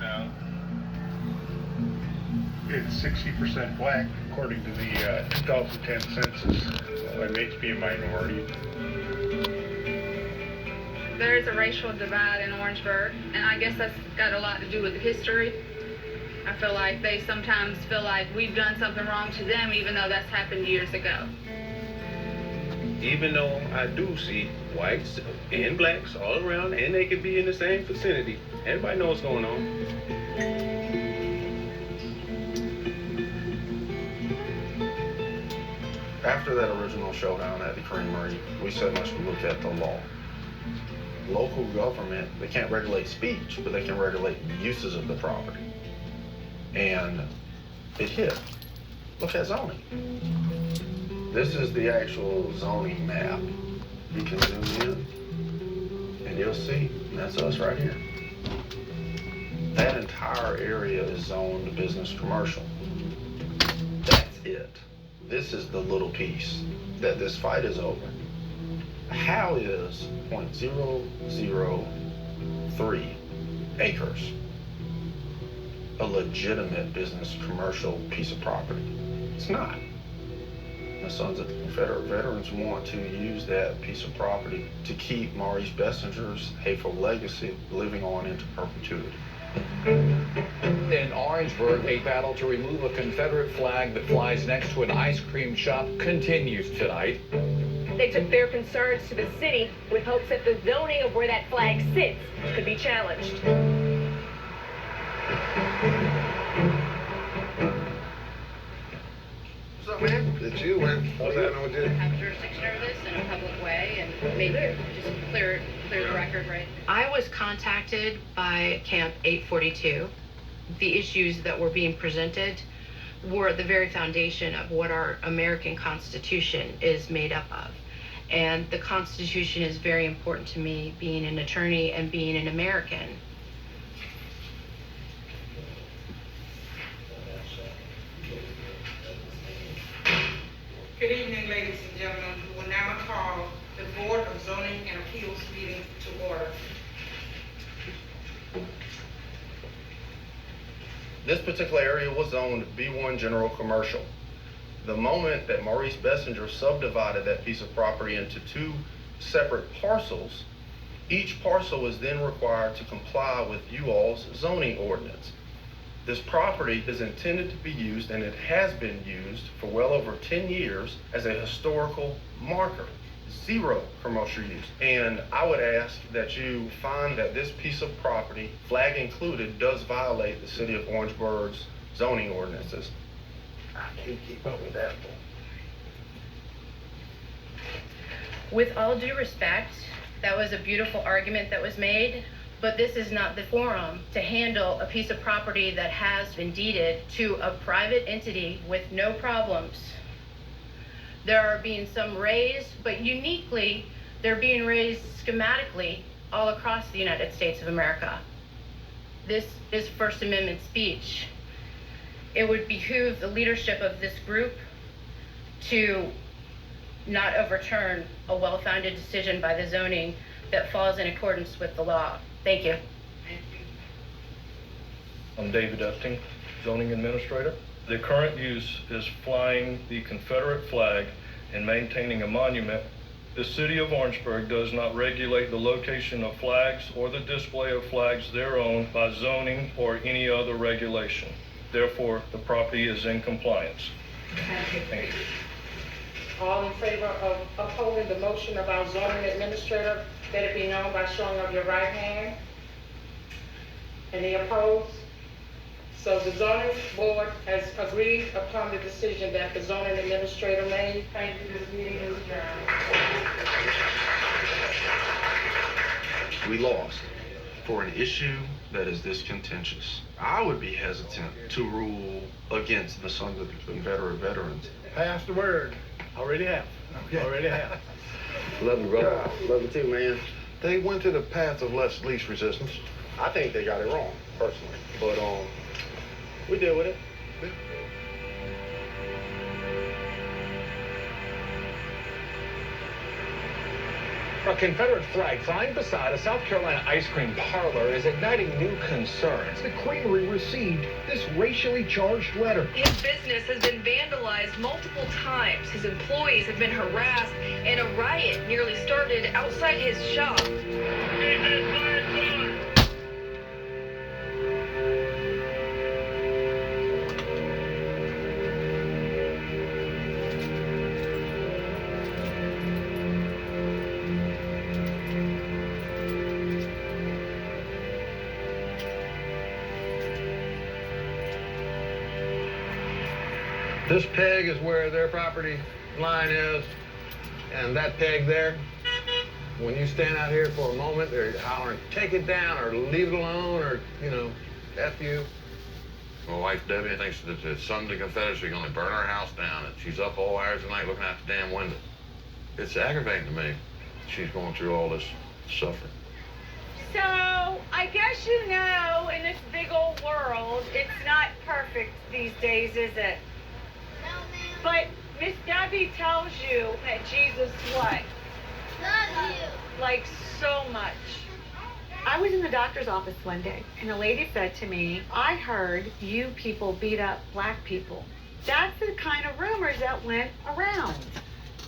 now. It's 60% black, according to the 2010 census. What makes me a minority. There is a racial divide in Orangeburg, and I guess that's got a lot to do with the history. I feel like they sometimes feel like we've done something wrong to them, even though that's happened years ago. Even though I do see whites and blacks all around, and they could be in the same vicinity, everybody knows what's going on. After that original showdown at the Creamery, we said let's look at the law. Local government, they can't regulate speech, but they can regulate uses of the property. And it hit. Look at zoning. This is the actual zoning map. You can zoom in and you'll see that's us right here. That entire area is zoned business commercial. That's it. This is the little piece that this fight is over. How is 0.003 acres a legitimate business commercial piece of property? It's not. The Sons of the Confederate Veterans want to use that piece of property to keep Maurice Bessinger's hateful legacy living on into perpetuity. In Orangeburg, a battle to remove a Confederate flag that flies next to an ice cream shop continues tonight. They took their concerns to the city with hopes that the zoning of where that flag sits could be challenged. What's up, man? It's you, man. What's that on with you? Have jurisdiction over this in a public way and maybe just clear the record, right? I was contacted by Camp 842. The issues that were being presented were at the very foundation of what our American Constitution is made up of. And the Constitution is very important to me, being an attorney and being an American. Good evening, ladies and gentlemen. We will now call the Board of Zoning and Appeals meeting to order. This particular area was zoned B1 General Commercial. The moment that Maurice Bessinger subdivided that piece of property into two separate parcels, each parcel is then required to comply with you all's zoning ordinance. This property is intended to be used, and it has been used for well over 10 years as a historical marker. Zero commercial use. And I would ask that you find that this piece of property, flag included, does violate the city of Orangeburg's zoning ordinances. I can't keep up with that. With all due respect, that was a beautiful argument that was made, but this is not the forum to handle a piece of property that has been deeded to a private entity with no problems. There are being some raised, but uniquely, they're being raised schematically all across the United States of America. This is First Amendment speech. It would behoove the leadership of this group to not overturn a well-founded decision by the zoning that falls in accordance with the law. Thank you. I'm David Epting, zoning administrator. The current use is flying the Confederate flag and maintaining a monument. The city of Orangeburg does not regulate the location of flags or the display of flags thereon by zoning or any other regulation. Therefore, the property is in compliance. Thank you. All in favor of upholding the motion of our zoning administrator, let it be known by showing of your right hand. Any opposed? So the zoning board has agreed upon the decision that the zoning administrator made. Thank you. This meeting is adjourned. We lost for an issue that is this contentious. I would be hesitant to rule against the Sons of the Confederate Veterans. Pass the word. Already have. Okay. Already have. Love you, brother. Love you too, man. They went to the path of least resistance. I think they got it wrong, personally. But we deal with it. Yeah. A Confederate flag flying beside a South Carolina ice cream parlor is igniting new concerns. The creamery received this racially charged letter. His business has been vandalized multiple times. His employees have been harassed, and a riot nearly started outside his shop. This peg is where their property line is, and that peg there, when you stand out here for a moment, they're hollering, take it down, or leave it alone, or, you know, F you. My wife Debbie thinks that the Sons of the Confederacy are going to burn our house down, and she's up all hours of the night looking out the damn window. It's aggravating to me. She's going through all this suffering. So, I guess you know, in this big old world, it's not perfect these days, is it? But Miss Debbie tells you that Jesus what? Love you. Like so much. I was in the doctor's office one day, and a lady said to me, I heard you people beat up black people. That's the kind of rumors that went around.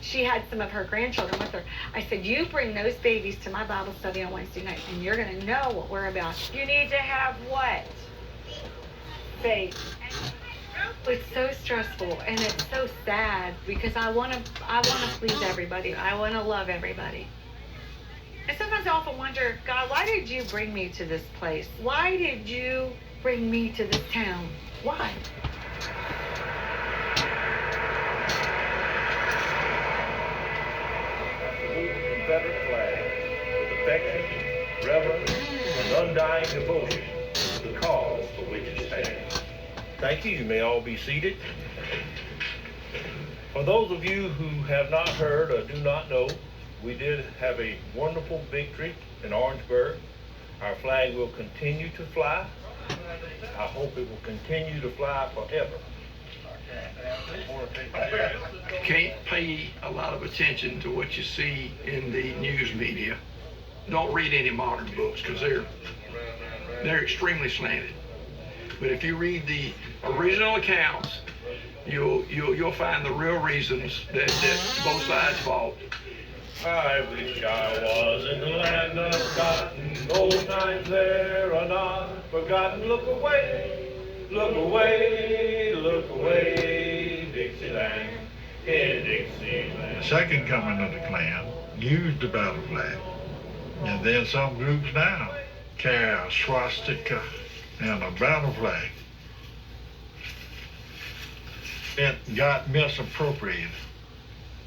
She had some of her grandchildren with her. I said, you bring those babies to my Bible study on Wednesday night, and you're going to know what we're about. You need to have what? Faith. It's so stressful, and it's so sad, because I want to please everybody. I want to love everybody. And sometimes I often wonder, God, why did you bring me to this place? Why did you bring me to this town? Why? Confederate flag with affection, reverence, and undying devotion to the cause for which it stands. Thank you. You may all be seated. For those of you who have not heard or do not know, we did have a wonderful victory in Orangeburg. Our flag will continue to fly. I hope it will continue to fly forever. Can't pay a lot of attention to what you see in the news media. Don't read any modern books, because they're extremely slanted. But if you read the original accounts, you'll find the real reasons that both sides fought. I wish I was in the land of cotton. Those times there are not forgotten. Look away, look away, look away, Dixieland, in Dixieland. The second coming of the Klan used the battle flag. And then some groups now carry a swastika and a battle flag. It got misappropriated,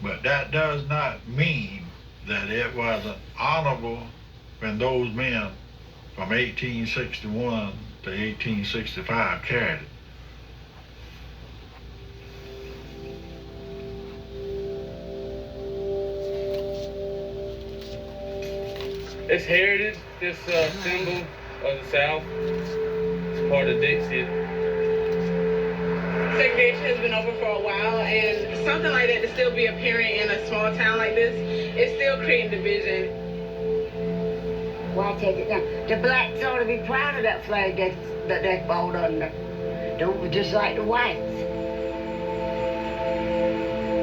but that does not mean that it wasn't honorable when those men from 1861 to 1865 carried it. It's heritage, this symbol of the South. It's part of Dixie. Segregation has been over for a while, and something like that to still be appearing in a small town like this, it's still creating division. Why take it down? The blacks ought to be proud of that flag that they fought under. Just like the whites.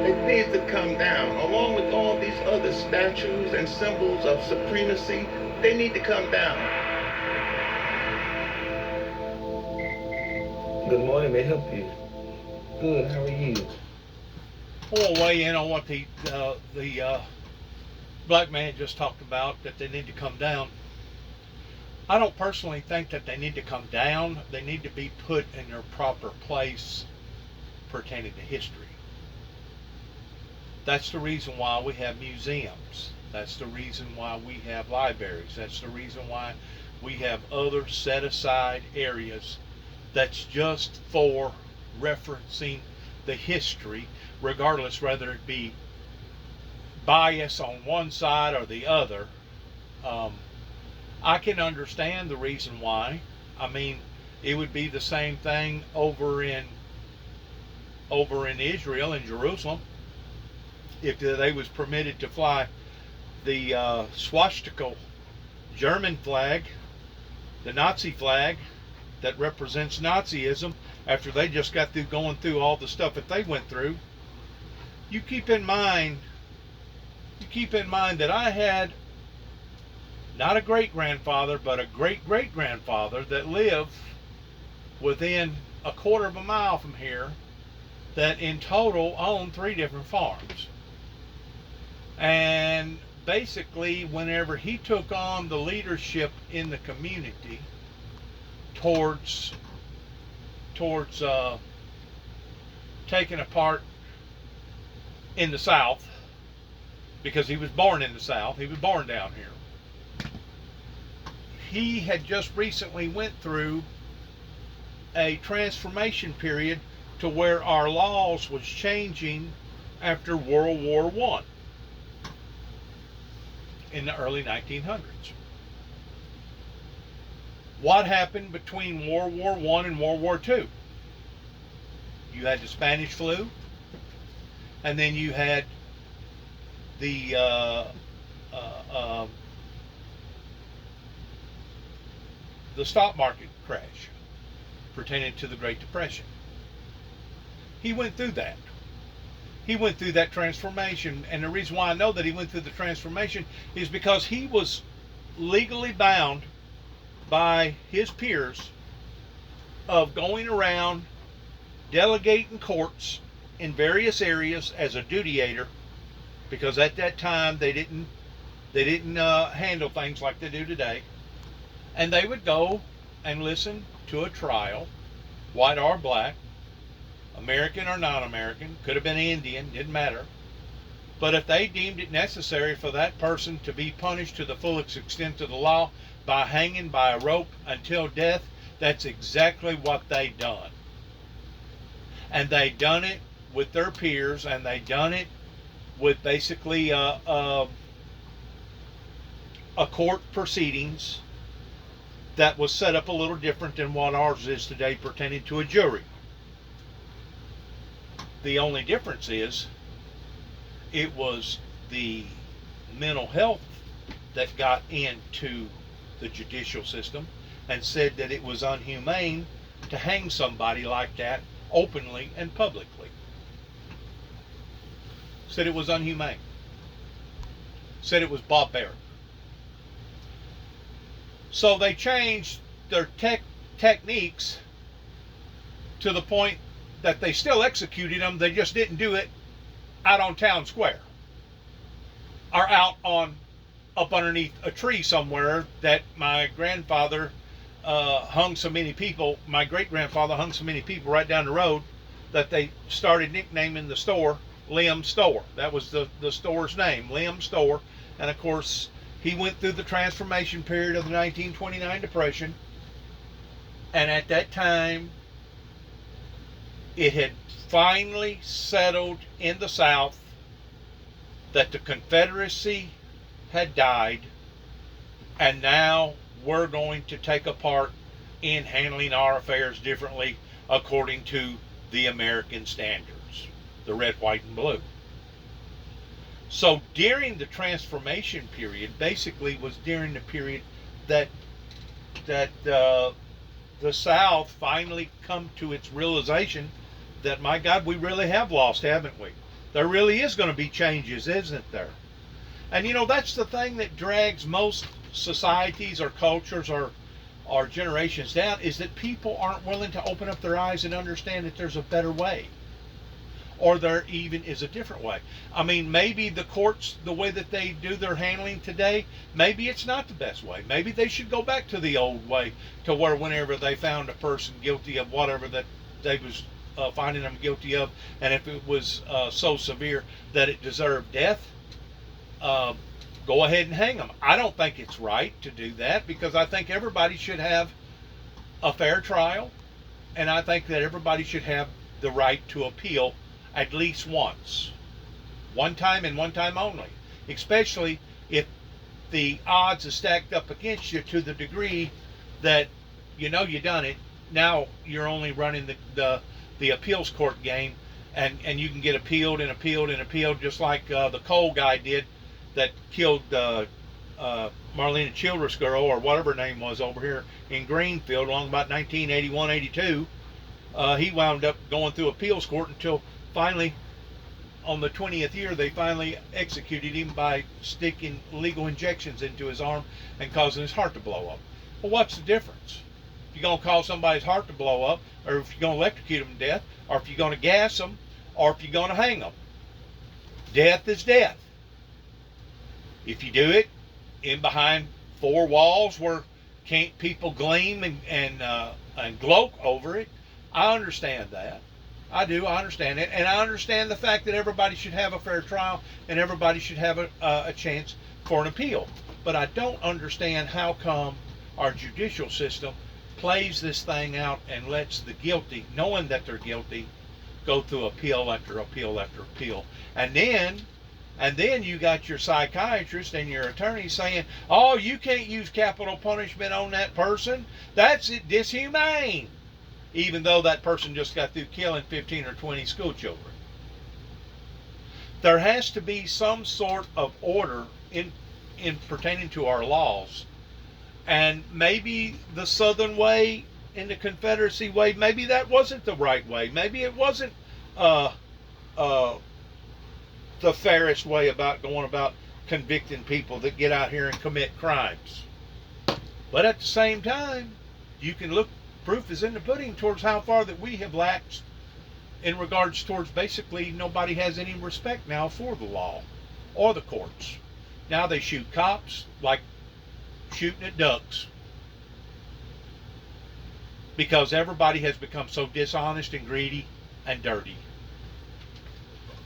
It needs to come down, along with all these other statues and symbols of supremacy. They need to come down. Good morning, may I help you? Good, how are you? I want to weigh in on what the black man just talked about, that they need to come down. I don't personally think that they need to come down. They need to be put in their proper place pertaining to history. That's the reason why we have museums. That's the reason why we have libraries. That's the reason why we have other set aside areas that's just for referencing the history, regardless whether it be bias on one side or the other. I can understand the reason why. I mean, it would be the same thing over in Israel, in Jerusalem, if they was permitted to fly the swastika German flag, the Nazi flag that represents Nazism, after they just got through going through all the stuff that they went through. You keep in mind that I had not a great-grandfather, but a great-great-grandfather that lived within a quarter of a mile from here that in total owned 3 different farms. And basically, whenever he took on the leadership in the community towards taking a part in the South, because he was born in the South, he was born down here. He had just recently went through a transformation period to where our laws was changing after World War I in the early 1900s. What happened between World War I and World War II? You had the Spanish flu, and then you had the stock market crash pertaining to the Great Depression. He went through that. He went through that transformation, and the reason why I know that he went through the transformation is because he was legally bound by his peers of going around delegating courts in various areas as a dutyator, because at that time they didn't handle things like they do today, and they would go and listen to a trial, white or black, American or non-American, could have been Indian, didn't matter. But if they deemed it necessary for that person to be punished to the fullest extent of the law by hanging by a rope until death, that's exactly what they done. And they done it with their peers, and they done it with basically a court proceedings that was set up a little different than what ours is today pertaining to a jury. The only difference is it was the mental health that got into the judicial system and said that it was unhumane to hang somebody like that openly and publicly. Said it was unhumane. Said it was barbaric. So they changed their techniques to the point that they still executed them, they just didn't do it out on town square or out on up underneath a tree somewhere that my grandfather hung so many people, my great-grandfather hung so many people right down the road that they started nicknaming the store Limb Store. That was the store's name, Limb Store. And of course, he went through the transformation period of the 1929 Depression, and at that time it had finally settled in the South that the Confederacy had died, and now we're going to take a part in handling our affairs differently according to the American standards, the red, white, and blue. So during the transformation period, basically was during the period that the South finally come to its realization that, my God, we really have lost, haven't we? There really is going to be changes, isn't there? And you know, that's the thing that drags most societies or cultures or generations down, is that people aren't willing to open up their eyes and understand that there's a better way, or there even is a different way. I mean, maybe the courts, the way that they do their handling today, maybe it's not the best way. Maybe they should go back to the old way, to where whenever they found a person guilty of whatever that they was finding them guilty of, and if it was so severe that it deserved death, go ahead and hang them. I don't think it's right to do that, because I think everybody should have a fair trial, and I think that everybody should have the right to appeal at least once. One time and one time only. Especially if the odds are stacked up against you to the degree that you know you done it. Now you're only running the appeals court game, and you can get appealed and appealed and appealed, just like the coal guy did that killed Marlena Childress girl, or whatever her name was, over here in Greenfield along about 1981, 82. He wound up going through appeals court until finally, on the 20th year, they finally executed him by sticking illegal injections into his arm and causing his heart to blow up. Well, what's the difference? If you're going to cause somebody's heart to blow up, or if you're going to electrocute them to death, or if you're going to gas them, or if you're going to hang them. Death is death. If you do it in behind four walls where can't people gleam and gloat over it, I understand that. I do. I understand it. And I understand the fact that everybody should have a fair trial and everybody should have a chance for an appeal. But I don't understand how come our judicial system plays this thing out and lets the guilty, knowing that they're guilty, go through appeal after appeal after appeal. And then you got your psychiatrist and your attorney saying, oh, you can't use capital punishment on that person. That's dishumane. Even though that person just got through killing 15 or 20 school children. There has to be some sort of order in pertaining to our laws. And maybe the Southern way and the Confederacy way, maybe that wasn't the right way. Maybe it wasn't the fairest way about going about convicting people that get out here and commit crimes. But at the same time, you can look, proof is in the pudding towards how far that we have laxed in regards towards basically nobody has any respect now for the law or the courts. Now they shoot cops like shooting at ducks because everybody has become so dishonest and greedy and dirty.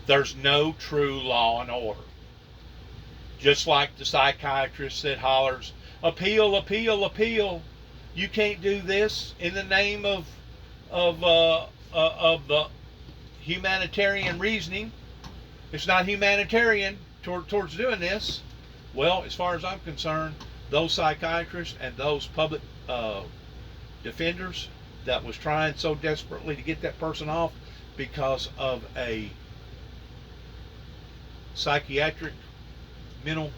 There's no true law and order. Just like the psychiatrist that hollers, appeal, appeal, appeal. You can't do this in the name of the humanitarian reasoning. It's not humanitarian towards doing this. Well, as far as I'm concerned, those psychiatrists and those public defenders that was trying so desperately to get that person off because of a psychiatric mental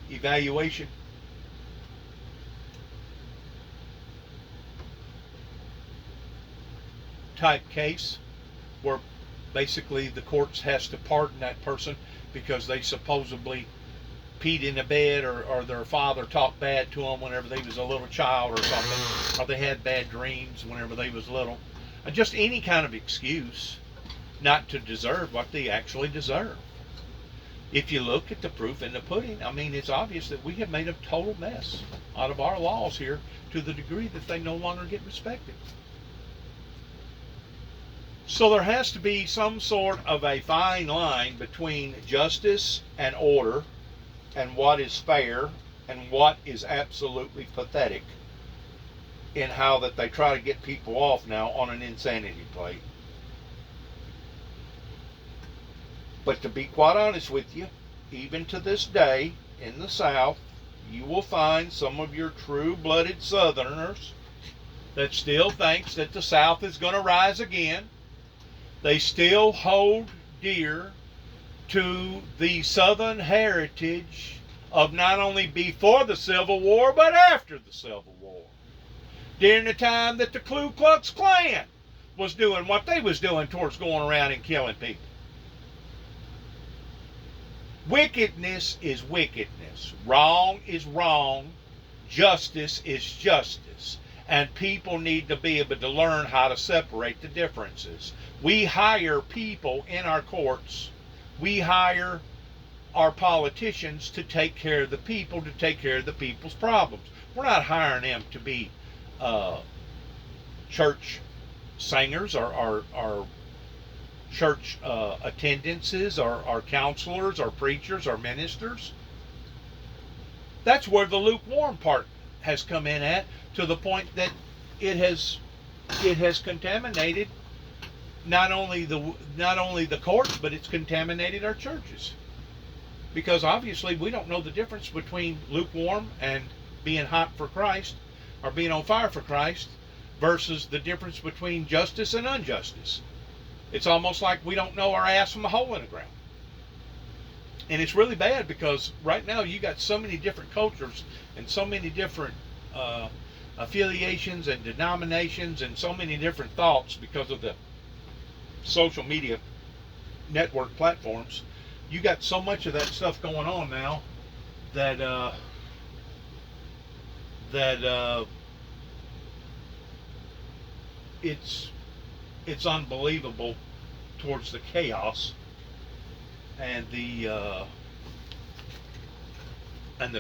evaluation, type case where basically the courts has to pardon that person because they supposedly peed in the bed or their father talked bad to them whenever they was a little child or something, or they had bad dreams whenever they was little. Just any kind of excuse not to deserve what they actually deserve. If you look at the proof in the pudding, I mean, it's obvious that we have made a total mess out of our laws here to the degree that they no longer get respected. So there has to be some sort of a fine line between justice and order and what is fair and what is absolutely pathetic in how that they try to get people off now on an insanity plea. But to be quite honest with you, even to this day in the South, you will find some of your true-blooded Southerners that still thinks that the South is going to rise again. They still hold dear to the Southern heritage of not only before the Civil War, but after the Civil War. During the time that the Ku Klux Klan was doing what they was doing towards going around and killing people. Wickedness is wickedness. Wrong is wrong. Justice is justice. And people need to be able to learn how to separate the differences. We hire people in our courts. We hire our politicians to take care of the people, to take care of the people's problems. We're not hiring them to be church singers or church attendances or counselors or preachers or ministers. That's where the lukewarm part has come in at, to the point that it has contaminated not only the courts, but it's contaminated our churches. Because obviously we don't know the difference between lukewarm and being hot for Christ or being on fire for Christ versus the difference between justice and injustice. It's almost like we don't know our ass from a hole in the ground. And it's really bad because right now you got so many different cultures and so many different affiliations and denominations and so many different thoughts because of the social media network platforms. You got so much of that stuff going on now that it's unbelievable towards the chaos and the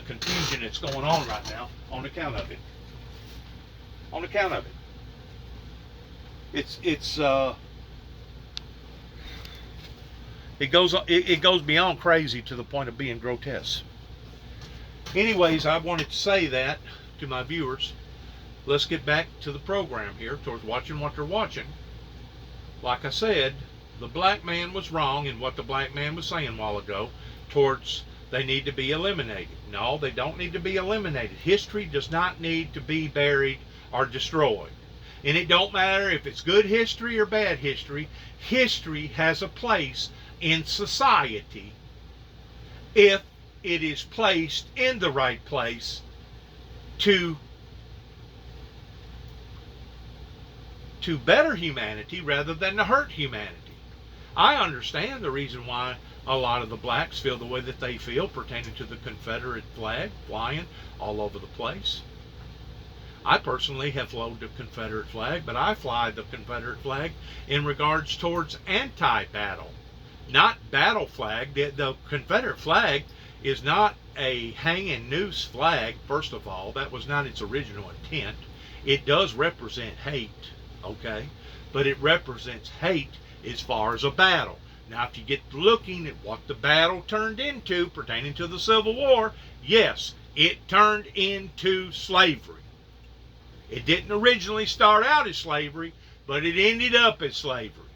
confusion that's going on right now on account of it. On account of it. It goes beyond crazy to the point of being grotesque. Anyways, I wanted to say that to my viewers. Let's get back to the program here, towards watching what they're watching. Like I said, the black man was wrong in what the black man was saying a while ago, towards they need to be eliminated. No, they don't need to be eliminated. History does not need to be buried or destroyed. And it don't matter if it's good history or bad history. History has a place in society if it is placed in the right place to better humanity rather than to hurt humanity. I understand the reason why a lot of the blacks feel the way that they feel pertaining to the Confederate flag flying all over the place. I personally have flown the Confederate flag, but I fly the Confederate flag in regards towards anti-battle, not battle flag. The Confederate flag is not a hanging noose flag, first of all. That was not its original intent. It does represent hate, okay? But it represents hate as far as a battle. Now, if you get looking at what the battle turned into pertaining to the Civil War, yes, it turned into slavery. It didn't originally start out as slavery, but it ended up as slavery.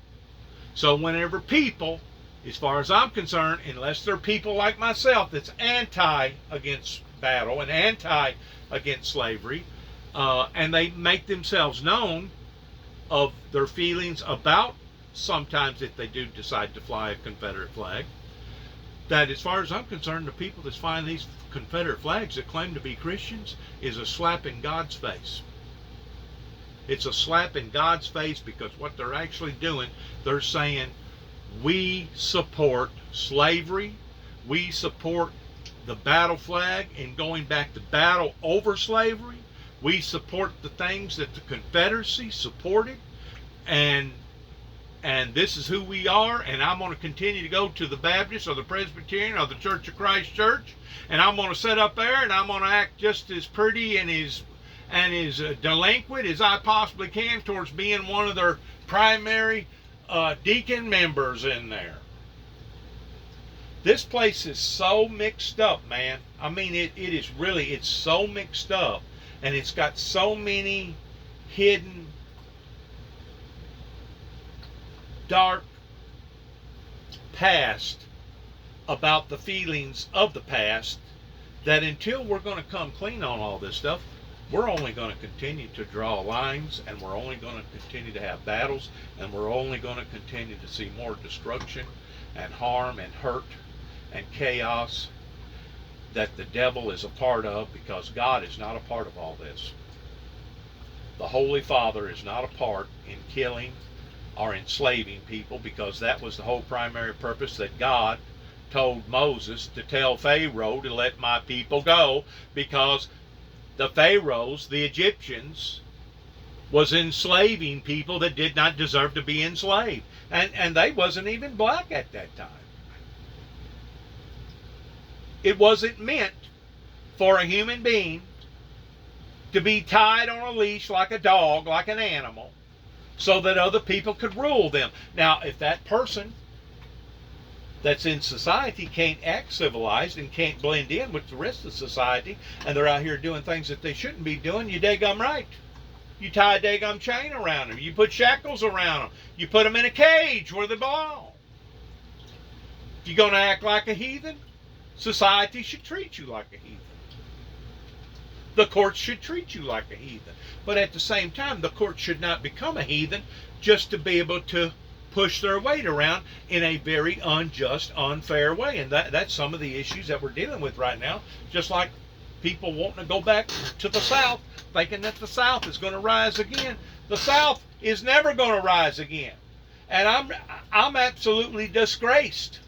So whenever people, as far as I'm concerned, unless they're people like myself that's anti against battle and anti against slavery, and they make themselves known of their feelings about sometimes if they do decide to fly a Confederate flag, that as far as I'm concerned, the people that's flying these Confederate flags that claim to be Christians is a slap in God's face. It's a slap in God's face, because what they're actually doing, they're saying, we support slavery, we support the battle flag and going back to battle over slavery, we support the things that the Confederacy supported, and this is who we are, and I'm going to continue to go to the Baptist or the Presbyterian or the Church of Christ Church, and I'm going to sit up there and I'm going to act just as pretty and as delinquent as I possibly can towards being one of their primary deacon members in there. This place is so mixed up, man. I mean, it's so mixed up, and it's got so many hidden dark past about the feelings of the past, that until we're going to come clean on all this stuff, we're only going to continue to draw lines, and we're only going to continue to have battles, and we're only going to continue to see more destruction and harm and hurt and chaos that the devil is a part of, because God is not a part of all this. The Holy Father is not a part in killing or enslaving people, because that was the whole primary purpose that God told Moses to tell Pharaoh to let my people go, because the Pharaohs, the Egyptians, was enslaving people that did not deserve to be enslaved. And they wasn't even black at that time. It wasn't meant for a human being to be tied on a leash like a dog, like an animal, so that other people could rule them. Now, if that person that's in society can't act civilized and can't blend in with the rest of society, and they're out here doing things that they shouldn't be doing, you daggum right. You tie a daggum chain around them. You put shackles around them. You put them in a cage where they belong. If you're going to act like a heathen, society should treat you like a heathen. The courts should treat you like a heathen. But at the same time, the court should not become a heathen just to be able to push their weight around in a very unjust, unfair way. And that's some of the issues that we're dealing with right now. Just like people wanting to go back to the South, thinking that the South is going to rise again. The South is never going to rise again. And I'm absolutely disgraced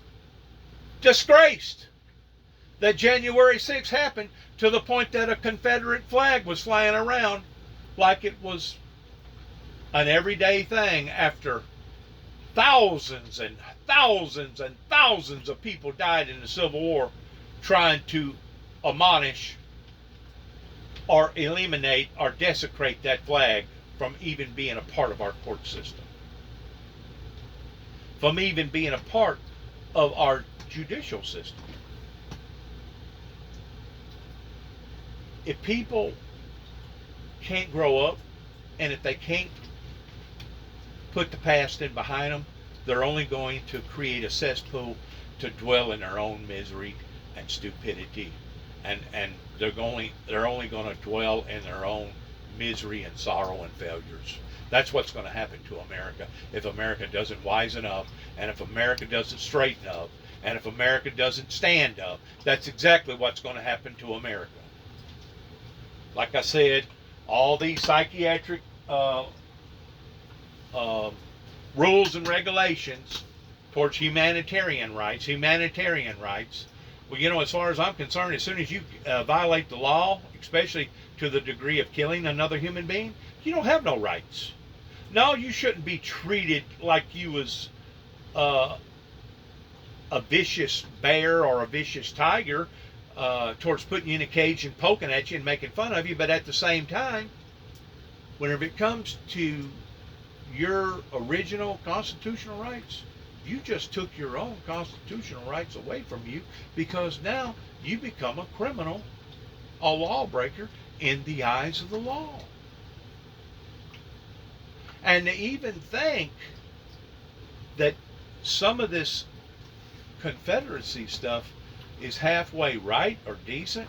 that January 6th happened, to the point that a Confederate flag was flying around like it was an everyday thing, after thousands and thousands and thousands of people died in the Civil War trying to admonish or eliminate or desecrate that flag from even being a part of our court system, from even being a part of our judicial system. If people can't grow up, and if they can't put the past in behind them, they're only going to create a cesspool to dwell in their own misery and stupidity, and they're only going to dwell in their own misery and sorrow and failures. That's what's going to happen to America if America doesn't wisen up, and if America doesn't straighten up, and if America doesn't stand up. That's exactly what's going to happen to America. Like I said, all these psychiatric rules and regulations towards humanitarian rights. Well, you know, as far as I'm concerned, as soon as you violate the law, especially to the degree of killing another human being, you don't have no rights. No, you shouldn't be treated like you was a vicious bear or a vicious tiger, towards putting you in a cage and poking at you and making fun of you. But at the same time, whenever it comes to your original constitutional rights, you just took your own constitutional rights away from you, because now you become a criminal, a lawbreaker in the eyes of the law. And to even think that some of this Confederacy stuff is halfway right or decent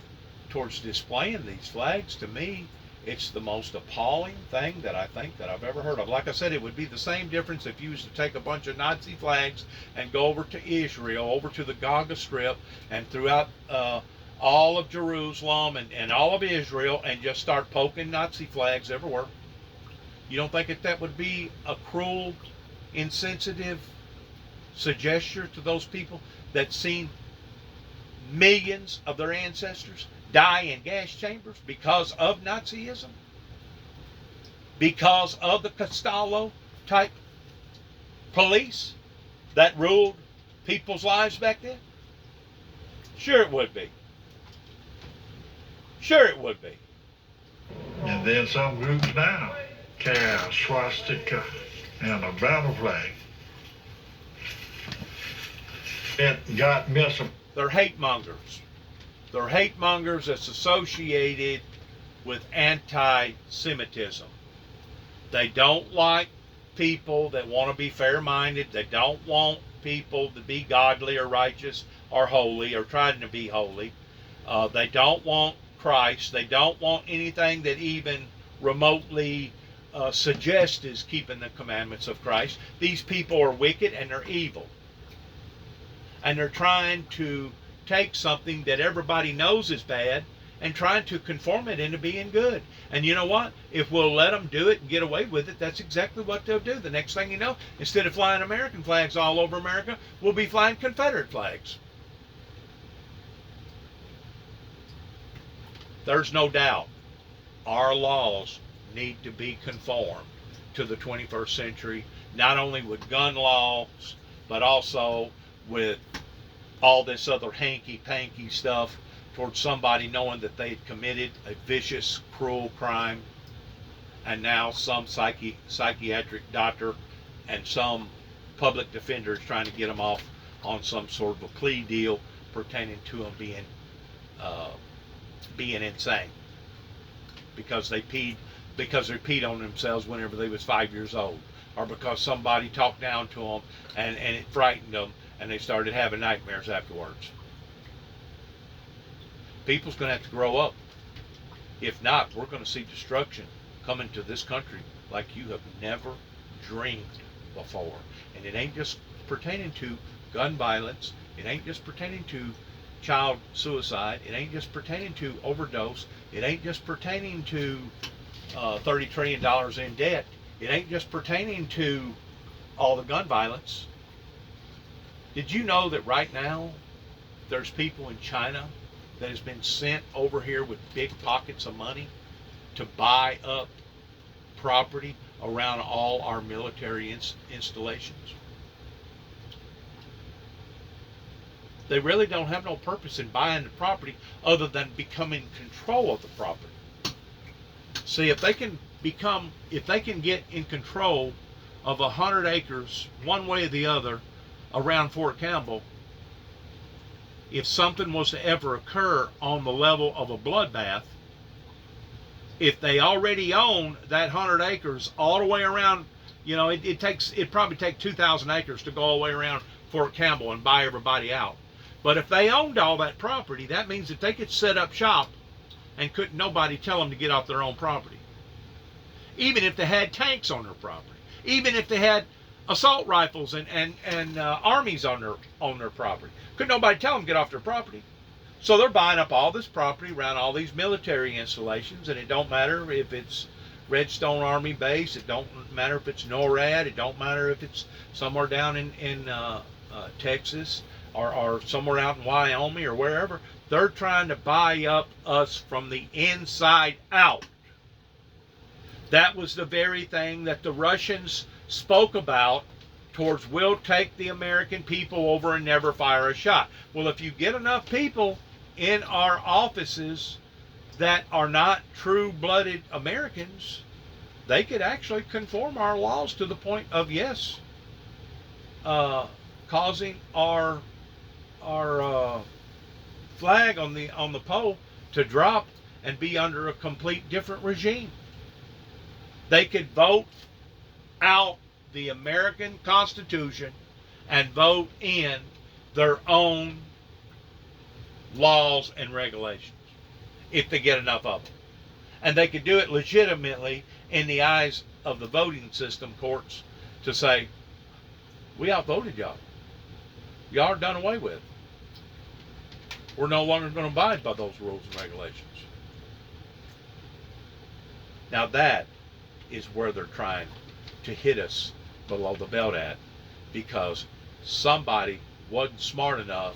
towards displaying these flags, to me, it's the most appalling thing that I think that I've ever heard of. Like I said, it would be the same difference if you was to take a bunch of Nazi flags and go over to Israel, over to the Gaza Strip, and throughout all of Jerusalem and all of Israel, and just start poking Nazi flags everywhere. You don't think that would be a cruel, insensitive suggestion to those people that seen millions of their ancestors die in gas chambers because of Nazism? Because of the Castello type police that ruled people's lives back then? Sure it would be. Sure it would be. And then some groups now carry a swastika and a battle flag. It got They're hate mongers. They're hate mongers that's associated with anti-Semitism. They don't like people that want to be fair-minded. They don't want people to be godly or righteous or holy or trying to be holy. They don't want Christ. They don't want anything that even remotely suggests is keeping the commandments of Christ. These people are wicked and they're evil. And they're trying to take something that everybody knows is bad and trying to conform it into being good. And you know what? If we'll let them do it and get away with it, that's exactly what they'll do. The next thing you know, instead of flying American flags all over America, we'll be flying Confederate flags. There's no doubt our laws need to be conformed to the 21st century, not only with gun laws, but also with all this other hanky-panky stuff towards somebody knowing that they had committed a vicious, cruel crime, and now some psychiatric doctor and some public defender is trying to get them off on some sort of a plea deal pertaining to them being insane because they peed on themselves whenever they was 5 years old, or because somebody talked down to them and it frightened them and they started having nightmares afterwards. People's going to have to grow up. If not, we're going to see destruction coming to this country like you have never dreamed before. And it ain't just pertaining to gun violence. It ain't just pertaining to child suicide. It ain't just pertaining to overdose. It ain't just pertaining to $30 trillion in debt. It ain't just pertaining to all the gun violence. Did you know that right now there's people in China that has been sent over here with big pockets of money to buy up property around all our military installations? They really don't have no purpose in buying the property other than becoming control of the property. See, if they can get in control of 100 acres one way or the other around Fort Campbell, if something was to ever occur on the level of a bloodbath, if they already own that 100 acres all the way around, it'd probably take 2,000 acres to go all the way around Fort Campbell and buy everybody out. But if they owned all that property, that means that they could set up shop and couldn't nobody tell them to get off their own property. Even if they had tanks on their property, even if they had assault rifles and armies on their property, couldn't nobody tell them to get off their property. So they're buying up all this property around all these military installations, and it don't matter if it's Redstone Army Base, it don't matter if it's NORAD, it don't matter if it's somewhere down in Texas or somewhere out in Wyoming or wherever. They're trying to buy up us from the inside out. That was the very thing that the Russians spoke about towards, we'll take the American people over and never fire a shot. Well, if you get enough people in our offices that are not true-blooded Americans, they could actually conform our laws to the point of, yes, causing our flag on the pole to drop and be under a complete different regime. They could vote out the American Constitution and vote in their own laws and regulations if they get enough of them. And they could do it legitimately in the eyes of the voting system courts to say, we outvoted y'all. Y'all are done away with. We're no longer going to abide by those rules and regulations. Now that is where they're trying to hit us below the belt at, because somebody wasn't smart enough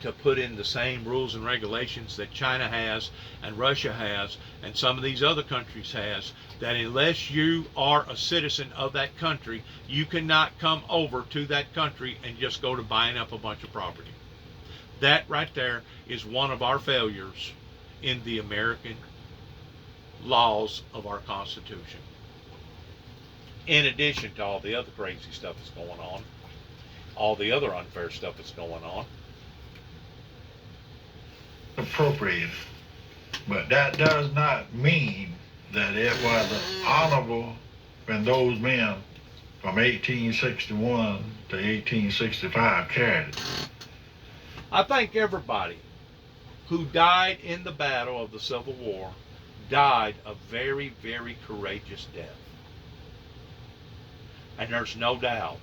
to put in the same rules and regulations that China has and Russia has and some of these other countries has, that unless you are a citizen of that country, you cannot come over to that country and just go to buying up a bunch of property. That right there is one of our failures in the American laws of our Constitution. In addition to all the other crazy stuff that's going on, all the other unfair stuff that's going on. Appropriated. But that does not mean that it was honorable when those men from 1861 to 1865 carried it. I think everybody who died in the battle of the Civil War died a very, very courageous death. And there's no doubt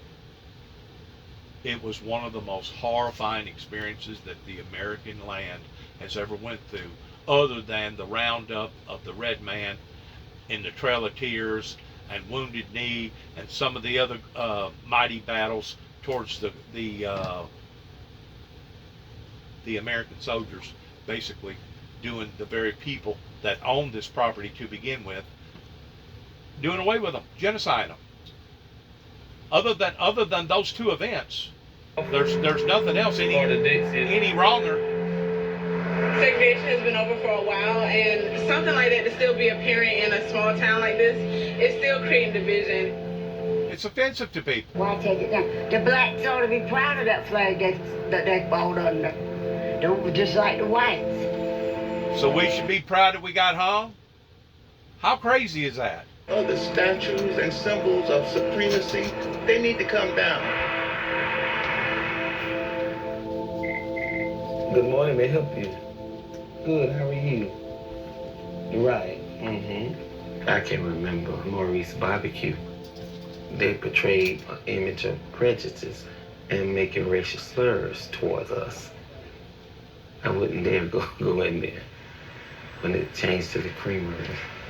it was one of the most horrifying experiences that the American land has ever went through, other than the roundup of the Red Man in the Trail of Tears and Wounded Knee and some of the other mighty battles towards the American soldiers basically doing the very people that owned this property to begin with, doing away with them, genociding them. Other than those two events, there's nothing else any wronger. Segregation has been over for a while, and something like that to still be apparent in a small town like this is still creating division. It's offensive to people. Why take it down? The blacks ought to be proud of that flag that they fought under. Don't just like the whites. So we should be proud that we got hung? How crazy is that? Other statues and symbols of supremacy, they need to come down. Good morning, may I help you? Good, how are you? Right. I can remember Maurice Barbecue. they portrayed an image of prejudice and making racial slurs towards us. I wouldn't dare go in there. When it changed to the creamery,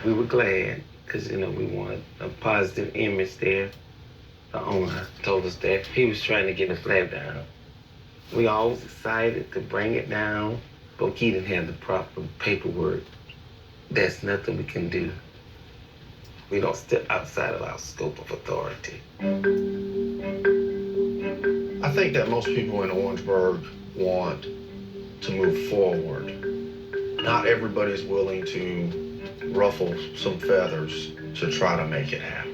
we were glad because, you know, we wanted a positive image there. The owner told us that he was trying to get the flag down. We all was excited to bring it down, but he didn't have the proper paperwork. There's nothing we can do. We don't step outside of our scope of authority. I think that most people in Orangeburg want to move forward. Not everybody's willing to ruffle some feathers to try to make it happen.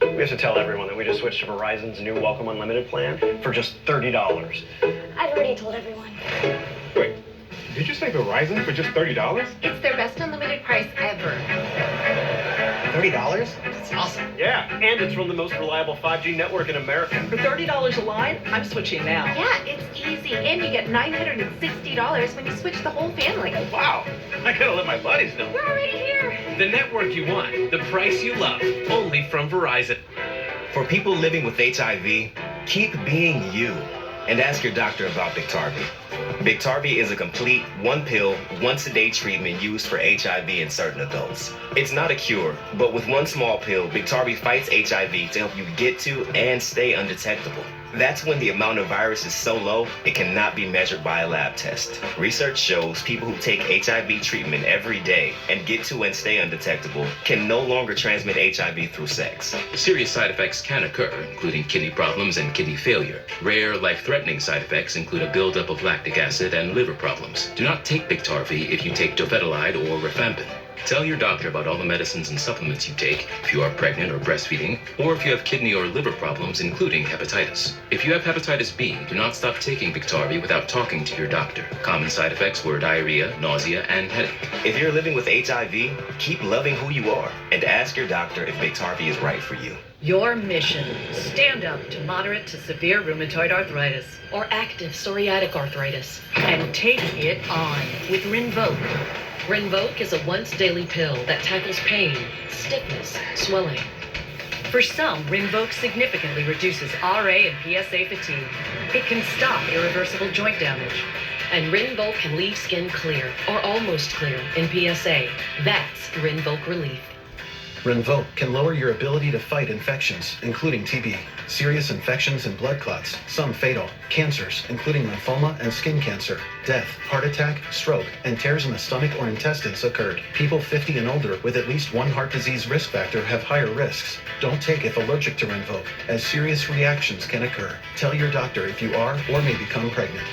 We have to tell everyone that we just switched to Verizon's new Welcome Unlimited plan for just $30. I've already told everyone. Wait, did you say Verizon for just $30? It's their best unlimited price ever. $30? That's awesome. Yeah, and it's from the most reliable 5G network in America. For $30 a line, I'm switching now. Yeah, it's easy. And you get $960 when you switch the whole family. Wow, I gotta let my buddies know. We're already here. The network you want, the price you love, only from Verizon. For people living with HIV, keep being you and ask your doctor about Biktarvy. Biktarvy is a complete one-pill, once-a-day treatment used for HIV in certain adults. It's not a cure, but with one small pill, Biktarvy fights HIV to help you get to and stay undetectable. That's when the amount of virus is so low, it cannot be measured by a lab test. Research shows people who take HIV treatment every day and get to and stay undetectable can no longer transmit HIV through sex. Serious side effects can occur, including kidney problems and kidney failure. Rare, life-threatening side effects include a buildup of lactic acid and liver problems. Do not take Biktarvy if you take dofetilide or rifampin. Tell your doctor about all the medicines and supplements you take if you are pregnant or breastfeeding, or if you have kidney or liver problems, including hepatitis. If you have hepatitis B, do not stop taking Biktarvy without talking to your doctor. Common side effects were diarrhea, nausea, and headache. If you're living with HIV, keep loving who you are and ask your doctor if Biktarvy is right for you. Your mission, stand up to moderate to severe rheumatoid arthritis or active psoriatic arthritis and take it on with Rinvoq. Rinvoq is a once-daily pill that tackles pain, stiffness, swelling. For some, Rinvoq significantly reduces RA and PSA fatigue. It can stop irreversible joint damage. And Rinvoq can leave skin clear, or almost clear, in PSA. That's Rinvoq Relief. Rinvoq can lower your ability to fight infections, including TB, serious infections and blood clots, some fatal, cancers, including lymphoma and skin cancer, death, heart attack, stroke, and tears in the stomach or intestines occurred. People 50 and older with at least one heart disease risk factor have higher risks. Don't take if allergic to Rinvoq, as serious reactions can occur. Tell your doctor if you are or may become pregnant.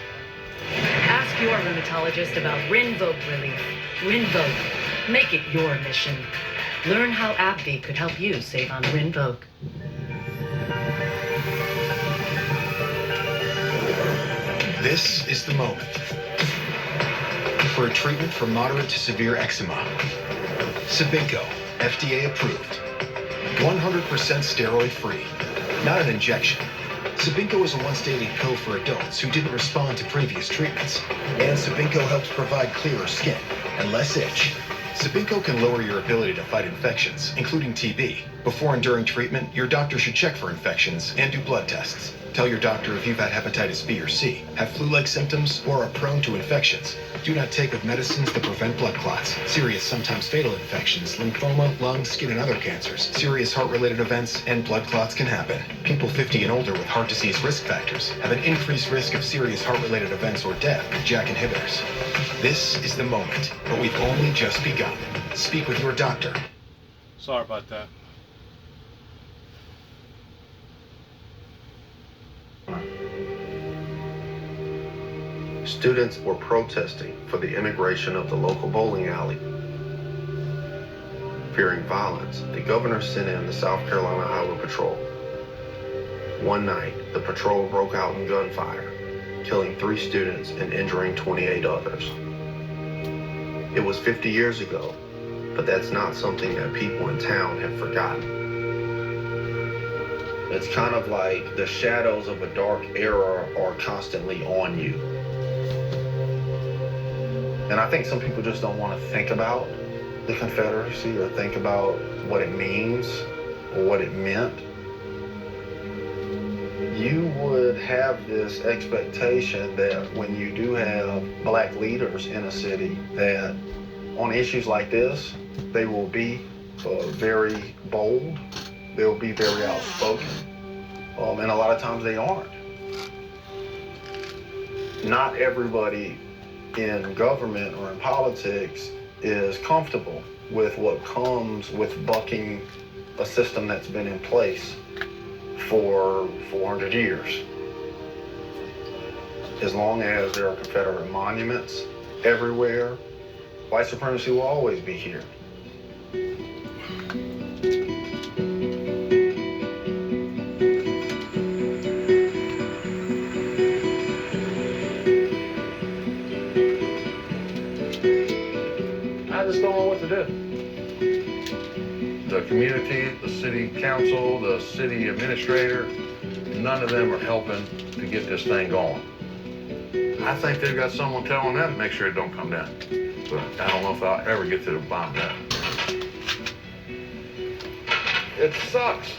Ask your rheumatologist about Rinvoq Relief. Rinvoq. Make it your mission. Learn how AbbVie could help you save on Rinvoq. This is the moment for a treatment for moderate to severe eczema. Sabinco, FDA approved. 100% steroid-free, not an injection. Sabinco is a once-daily pill for adults who didn't respond to previous treatments. And Sabinco helps provide clearer skin and less itch. Sabinco can lower your ability to fight infections, including TB. Before and during treatment, your doctor should check for infections and do blood tests. Tell your doctor if you've had hepatitis B or C, have flu-like symptoms, or are prone to infections. Do not take with medicines that prevent blood clots, serious, sometimes fatal infections, lymphoma, lung, skin, and other cancers. Serious heart-related events and blood clots can happen. People 50 and older with heart disease risk factors have an increased risk of serious heart-related events or death with JAK inhibitors. This is the moment, but we've only just begun. Speak with your doctor. Sorry about that. Students were protesting for the integration of the local bowling alley. Fearing violence, the governor sent in the South Carolina Highway Patrol. One night, the patrol broke out in gunfire, killing 3 students and injuring 28 others. It was 50 years ago, but that's not something that people in town have forgotten. It's kind of like the shadows of a dark era are constantly on you. And I think some people just don't want to think about the Confederacy or think about what it means or what it meant, you would have this expectation that when you do have black leaders in a city, that on issues like this, they will be very bold, they'll be very outspoken, and a lot of times they aren't. Not everybody in government or in politics is comfortable with what comes with bucking a system that's been in place for 400 years. As long as there are Confederate monuments everywhere, white supremacy will always be here. I just don't know what to do. The community, the city council, the city administrator, none of them are helping to get this thing going. I think they've got someone telling them to make sure it don't come down. But I don't know if I'll ever get to the bottom of that. It sucks.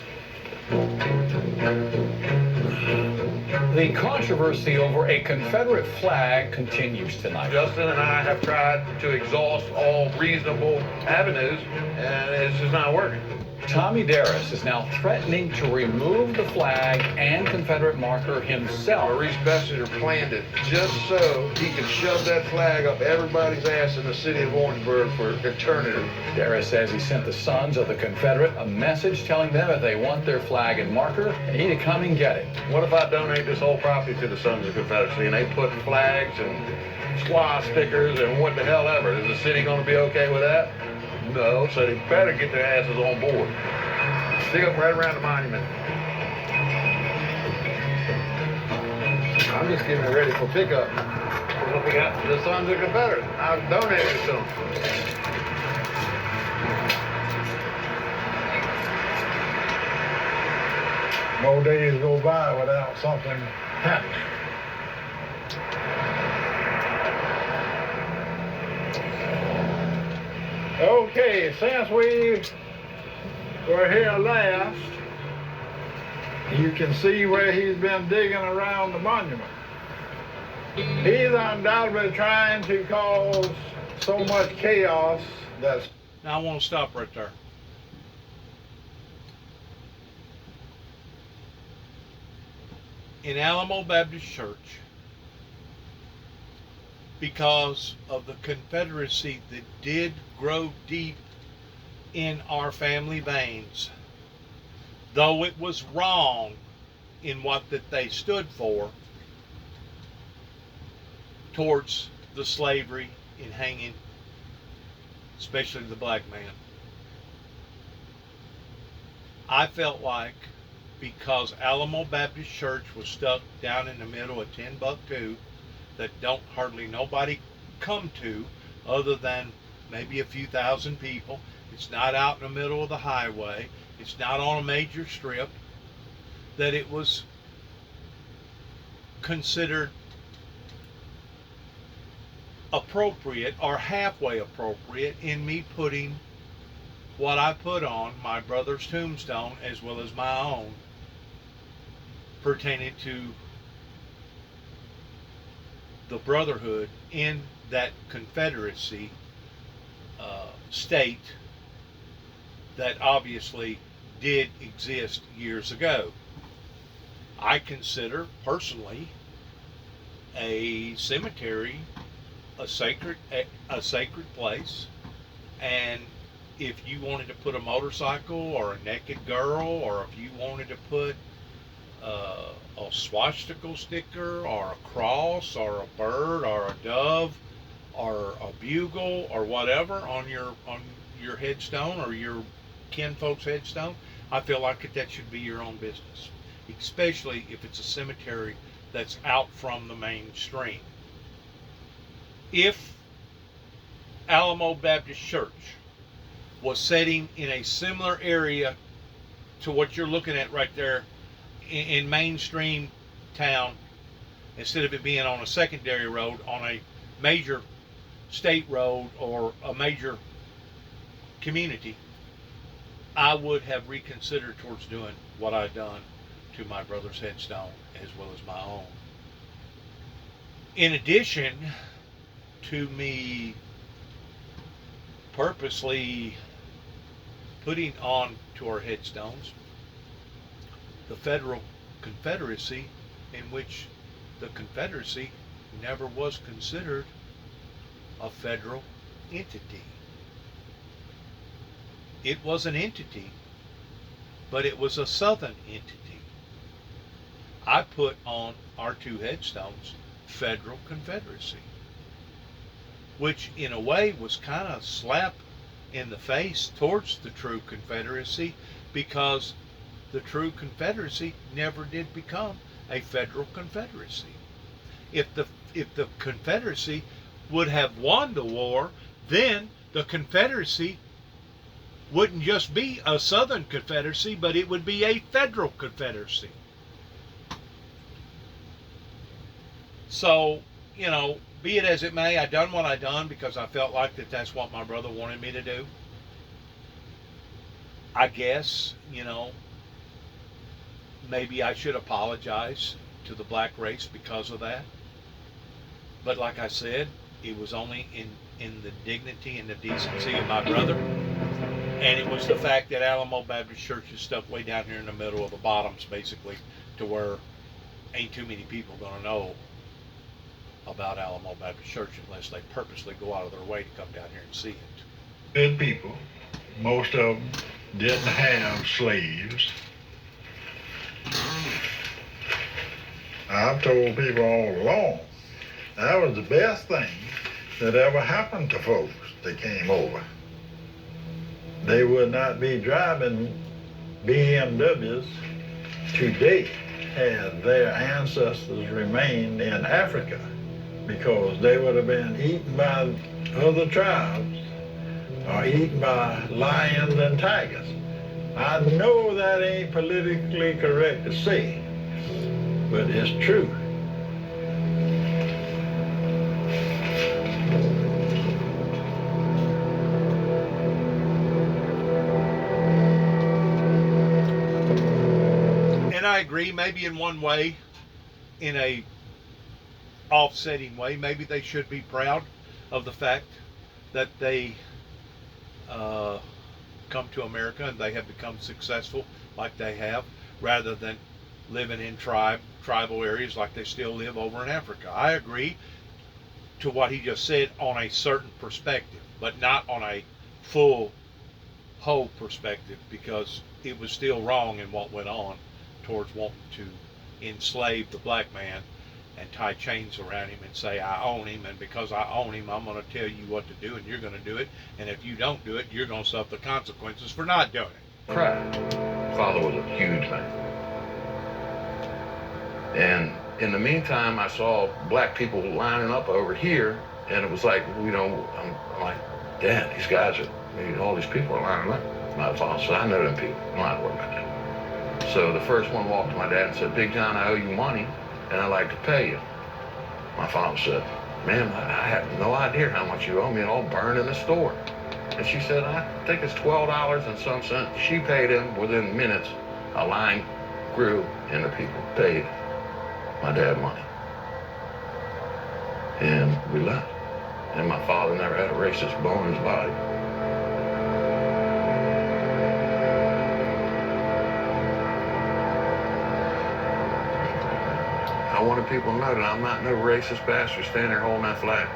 The controversy over a Confederate flag continues tonight. Justin and I have tried to exhaust all reasonable avenues, and it's just not working. Tommy Darris is now threatening to remove the flag and Confederate marker himself. Maurice Bessinger planned it just so he could shove that flag up everybody's ass in the city of Orangeburg for eternity. Darris says he sent the Sons of the Confederate a message telling them if they want their flag and marker, they need to come and get it. What if I donate this whole property to the Sons of the Confederacy and they put flags and squaw stickers and what the hell ever? Is the city going to be okay with that? No, so they better get their asses on board. Stick up right around the monument. I'm just getting it ready for pickup. What we got? The Sons of the Confederate. I've donated it to them. No days go by without something happening. Okay, since we were here last, you can see where he's been digging around the monument. He's undoubtedly trying to cause so much chaos that's... Now I want to stop right there. In Alamo Baptist Church, because of the Confederacy that did grow deep in our family veins, though it was wrong in what that they stood for towards the slavery and hanging, especially the black man. I felt like because Alamo Baptist Church was stuck down in the middle of Timbuktu, that don't hardly nobody come to other than maybe a few thousand people. It's not out in the middle of the highway. It's not on a major strip. That it was considered appropriate or halfway appropriate in me putting what I put on my brother's tombstone as well as my own pertaining to the brotherhood in that Confederacy state that obviously did exist years ago. I consider personally a cemetery a sacred place, and if you wanted to put a motorcycle or a naked girl, or if you wanted to put a swastika sticker or a cross or a bird or a dove or a bugle or whatever on your headstone or your kinfolk's headstone, I feel like that should be your own business, especially if it's a cemetery that's out from the mainstream. If Alamo Baptist Church was sitting in a similar area to what you're looking at right there in mainstream town, instead of it being on a secondary road, on a major state road or a major community, I would have reconsidered towards doing what I'd done to my brother's headstone as well as my own. In addition to me purposely putting on to our headstones the Federal Confederacy, in which the Confederacy never was considered a federal entity. It was an entity, but it was a Southern entity. I put on our two headstones Federal Confederacy, which in a way was kind of slap in the face towards the true Confederacy, because the true Confederacy never did become a federal confederacy. If the Confederacy would have won the war, then the Confederacy wouldn't just be a Southern Confederacy, but it would be a federal confederacy. So, you know, be it as it may, I done what I done because I felt like that's what my brother wanted me to do. I guess, you know, maybe I should apologize to the black race because of that. But like I said, it was only in the dignity and the decency of my brother. And it was the fact that Alamo Baptist Church is stuck way down here in the middle of the bottoms, basically, to where ain't too many people going to know about Alamo Baptist Church unless they purposely go out of their way to come down here and see it. Good people. Most of them didn't have slaves. I've told people all along, that was the best thing that ever happened to folks that came over. They would not be driving BMWs today had their ancestors remained in Africa, because they would have been eaten by other tribes or eaten by lions and tigers. I know that ain't politically correct to say, but it's true. And I agree, maybe in one way, in a offsetting way, maybe they should be proud of the fact that they come to America and they have become successful like they have, rather than living in tribal areas like they still live over in Africa. I agree to what he just said on a certain perspective, but not on a full, whole perspective, because it was still wrong in what went on towards wanting to enslave the black man and tie chains around him and say, I own him, and because I own him, I'm going to tell you what to do, and you're going to do it, and if you don't do it, you're going to suffer the consequences for not doing it. Crap. Father was a huge man. And in the meantime, I saw black people lining up over here, and it was like, you know, I'm like, Dad, these guys are, all these people are lining up. My father said, I know them people. I'm not worried about that. So the first one walked to my dad and said, Big John, I owe you money, and I'd like to pay you. My father said, ma'am, I have no idea how much you owe me, and I'll burn in the store. And she said, I think it's $12 and some cents. She paid him. Within minutes, a line grew, and the people paid my dad money. And we left. And my father never had a racist bone in his body. I wanted people to know that I'm not no racist bastard standing there holding that flag.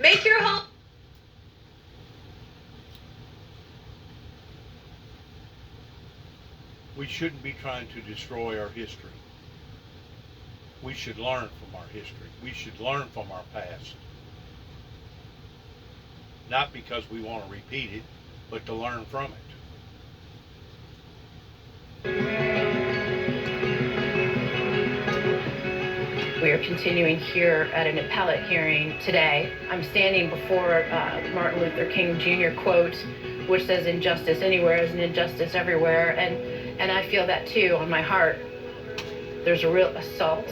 Make your home. We shouldn't be trying to destroy our history. We should learn from our history. We should learn from our past. Not because we want to repeat it, but to learn from it. We're continuing here at an appellate hearing today. I'm standing before Martin Luther King Jr. quote, which says injustice anywhere is an injustice everywhere, and I feel that too on my heart. There's a real assault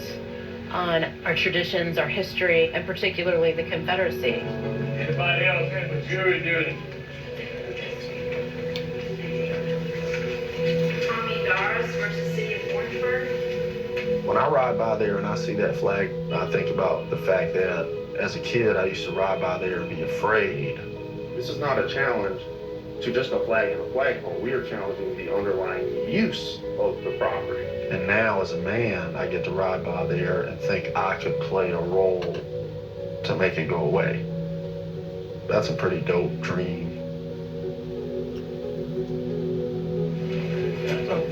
on our traditions, our history, and particularly the Confederacy. Anybody else have a jury duty? Tommy Doris versus City of Orangeburg. When I ride by there and I see that flag, I think about the fact that as a kid, I used to ride by there and be afraid. This is not a challenge to just a flag and a flagpole. We are challenging the underlying use of the property. And now as a man, I get to ride by there and think I could play a role to make it go away. That's a pretty dope dream.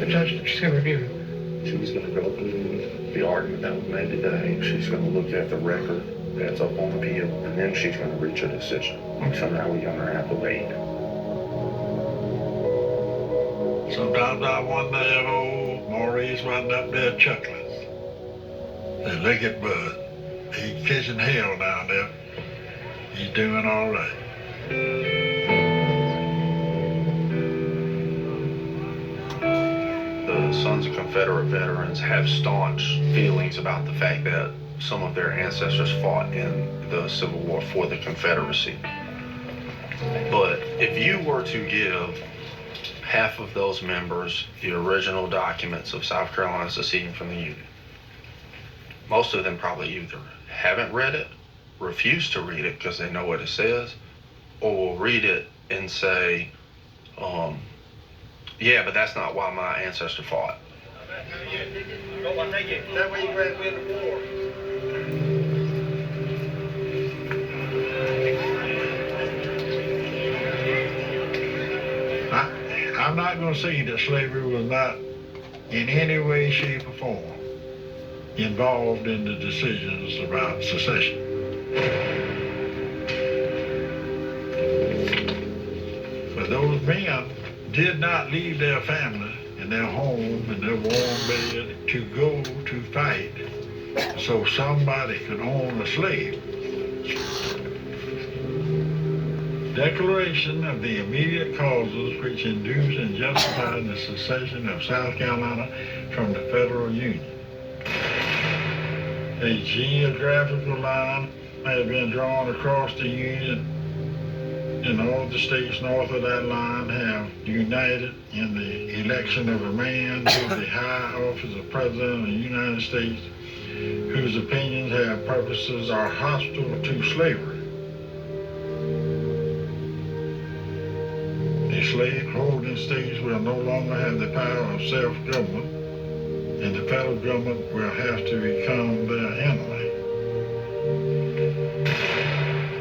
The judge, she's going to review. She's going to go through the argument that was made today. She's going to look at the record that's up on appeal, and then she's going to reach a decision. Somehow we're going to have to wait. Sometimes I wonder if old Maurice wasn't up there chuckling. Say, look at Bud. He's kissing hell down there. He's doing all right. The Sons of Confederate Veterans have staunch feelings about the fact that some of their ancestors fought in the Civil War for the Confederacy. But if you were to give half of those members the original documents of South Carolina seceding from the Union, most of them probably either haven't read it, refuse to read it because they know what it says, or will read it and say, yeah, but that's not why my ancestor fought. That way you win the war. I'm not going to say that slavery was not in any way, shape, or form involved in the decisions about secession. But those men did not leave their family and their home and their warm bed to go to fight so somebody could own a slave. Declaration of the immediate causes which induced and justified the secession of South Carolina from the Federal Union. A geographical line has been drawn across the Union, and all the states north of that line have united in the election of a man to the high office of President of the United States, whose opinions and purposes are hostile to slavery. The slave-holding states will no longer have the power of self-government, and the federal government will have to become their enemy.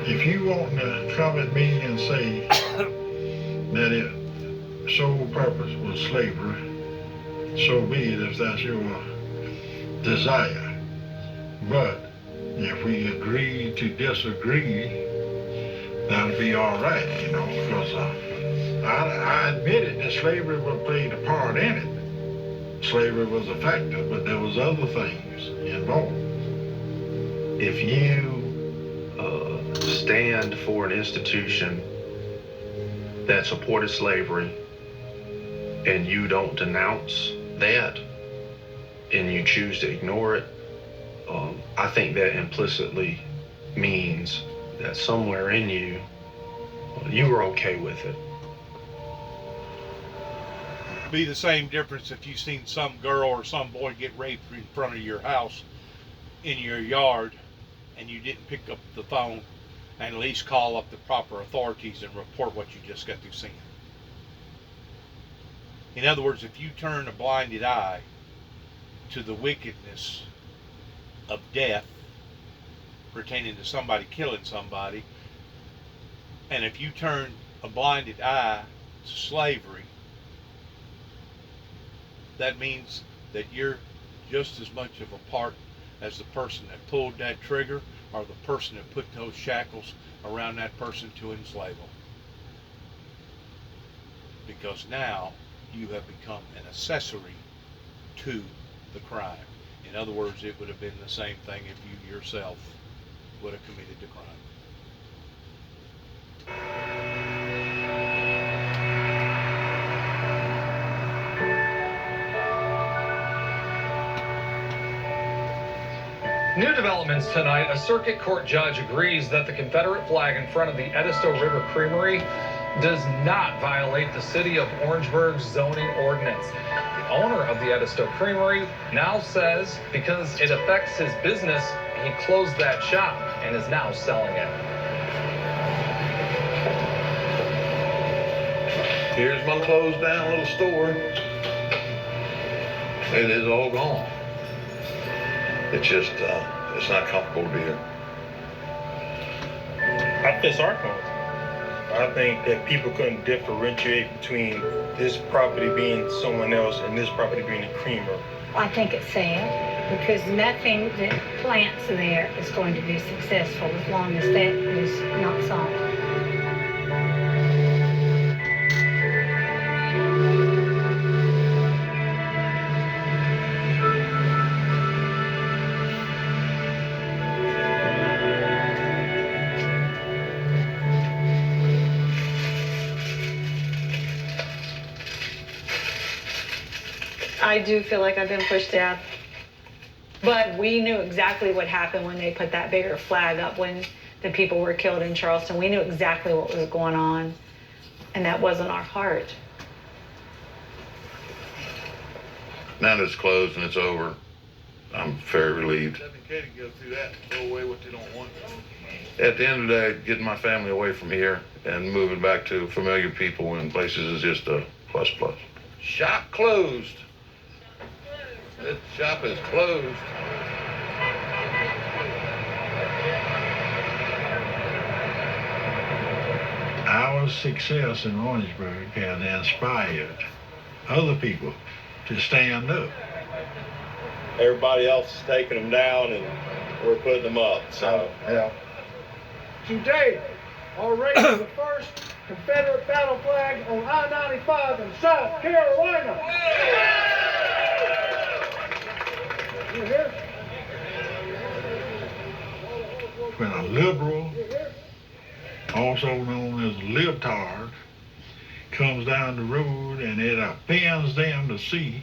If you want to come at me and say that its sole purpose was slavery, so be it if that's your desire. But if we agree to disagree, that'll be all right, you know, because I admitted that slavery would play a part in it. Slavery was a factor, but there was other things involved. If you stand for an institution that supported slavery and you don't denounce that and you choose to ignore it, I think that implicitly means that somewhere in you, you were okay with it. Be the same difference if you seen some girl or some boy get raped in front of your house in your yard and you didn't pick up the phone and at least call up the proper authorities and report what you just got through seeing. In other words, if you turn a blinded eye to the wickedness of death pertaining to somebody killing somebody, and if you turn a blinded eye to slavery, that means that you're just as much of a part as the person that pulled that trigger or the person that put those shackles around that person to enslave them. Because now you have become an accessory to the crime. In other words, it would have been the same thing if you yourself would have committed the crime. New developments tonight. A circuit court judge agrees that the Confederate flag in front of the Edisto River Creamery does not violate the city of Orangeburg's zoning ordinance. The owner of the Edisto Creamery now says because it affects his business, he closed that shop and is now selling it. Here's my closed down little store. It is all gone. It's just, it's not comfortable to be here. I feel sorry for them. I think that people couldn't differentiate between this property being someone else and this property being a creamer. I think it's sad because nothing that plants there is going to be successful as long as that is not solved. I do feel like I've been pushed out. But we knew exactly what happened when they put that bigger flag up when the people were killed in Charleston. We knew exactly what was going on, and that wasn't our heart. Now that it's closed and it's over, I'm very relieved. It's okay to go through that and throw away what they don't want. At the end of the day, getting my family away from here and moving back to familiar people and places is just a plus plus. Shop closed. This shop is closed. Our success in Orangeburg has inspired other people to stand up. Everybody else is taking them down and we're putting them up, so. Yeah. Today, I'll raise the first Confederate battle flag on I-95 in South Carolina. You hear? When a liberal, also known as a libtard, comes down the road and it offends them to see